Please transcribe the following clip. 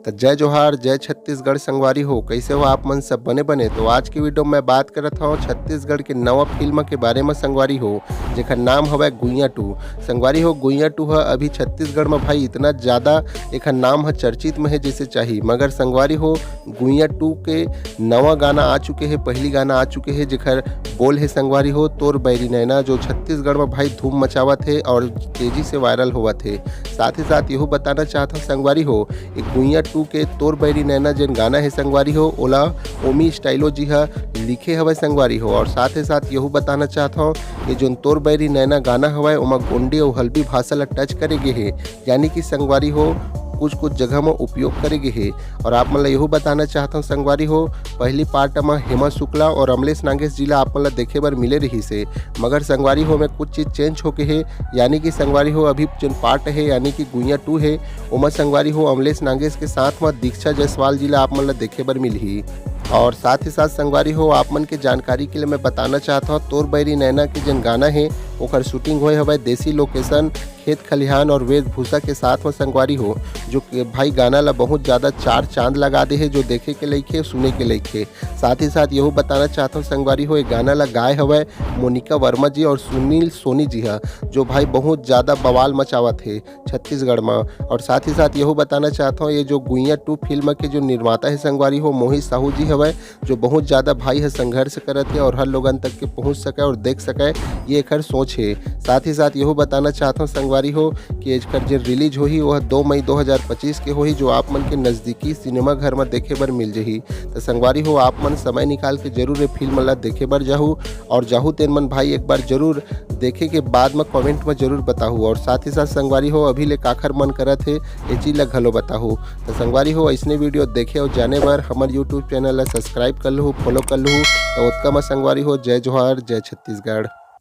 तो जय जोहार जय छत्तीसगढ़ संगवारी हो। कैसे हो आप मन सब बने बने। तो आज की वीडियो में बात करत हूँ छत्तीसगढ़ के नवा फिल्म के बारे में संगवारी हो, जेकर नाम हवै गुइयाँ 2। संगवारी हो गुइयाँ 2 है अभी छत्तीसगढ़ में भाई इतना ज़्यादा एक नाम है चर्चित में है जैसे चाहिए। मगर संगवारी हो गुइयाँ 2 के नवा गाना आ चुके हैं, पहली गाना आ चुके हैं जेकर बोल है संगवारी हो तोर बैरी नैना, जो छत्तीसगढ़ में भाई धूम मचावा थे और तेजी से वायरल हुआ थे। साथ ही साथ यह बताना चाहता हूँ संगवारी हो एक गुइयाँ 2 के तोर बैरी नैना जिन गाना है संगवारी हो ओला ओमी स्टाइलो जी हा लिखे हवै संगवारी हो। और साथ ही साथ यहू बताना चाहता हूँ कि जो तोर बैरी नैना गाना हवै ओमा गोंडी और हल्बी भाषा ला टच करेगे है, यानी कि संगवारी हो कुछ जगह में उपयोग करेगे है। और आप मतलब यहू बताना चाहता हूँ संगवारी हो पहली पार्ट में हेमा शुक्ला और अमलेश नागेश जी ला आप मतलब देखे बर मिले रही से, मगर संगवारी हो में कुछ चीज़ चेंज होके है। यानी कि संगवारी हो अभी जो पार्ट है यानी कि गुइयाँ 2 है उमा संगवारी हो अमलेश नागेश के साथ में दीक्षा जायसवाल जी ला आप मतलब देखे बर मिली। और साथ ही साथ संगवारी हो आप मन के जानकारी के लिए मैं बताना चाहता हूँ तोर बैरी नैना के जन गाना है ओकर शूटिंग होए हवै देसी लोकेशन खेत खलिहान और वेशभूषा के साथ में संगवारी हो, जो भाई गाना ला बहुत ज़्यादा 4 चांद लगा दे है जो देखे के लेखे सुने के लेखे। साथ ही साथ यहू बताना चाहता हूँ संगवारी हो एक गाना ला गाए हवै मोनिका वर्मा जी और सुनील सोनी जी हा, जो भाई बहुत ज़्यादा बवाल मचावा थे छत्तीसगढ़ में। और साथ ही साथ यहू बताना चाहता हूँ ये जो गुइयाँ 2 फिल्म के जो निर्माता है संगवारी हो मोहित साहू जी हवै, जो बहुत ज़्यादा भाई है संघर्ष करते और हर लोगन तक के पहुँच सके और देख सके ये एक सोच है। साथ ही साथ यहू बताना चाहता हूँ संगवारी हो कि एकर जो रिलीज होही वह 2 मई 2025 के होही, जो आप मन के नज़दीकी सिनेमा घर में देखे बर मिल जही। तो संगवारी हो आप मन समय निकाल के जरूर ये फिल्म ला देखे बर जाहू और जाहू तेन मन भाई एक बार जरूर देखे के बाद में कमेंट में जरूर बताहू। और साथ ही साथ संगवारी हो अभी ले काखर मन करत है ये चीज़ ला घलो बताहू। तो संगवारी हो ऐसने वीडियो देखे और जाने बर हमारे यूट्यूब चैनल ला सब्सक्राइब कर लूँ, फॉलो कर लूँ। तो उत्तम संगवारी हो जय जोहार जय छत्तीसगढ़।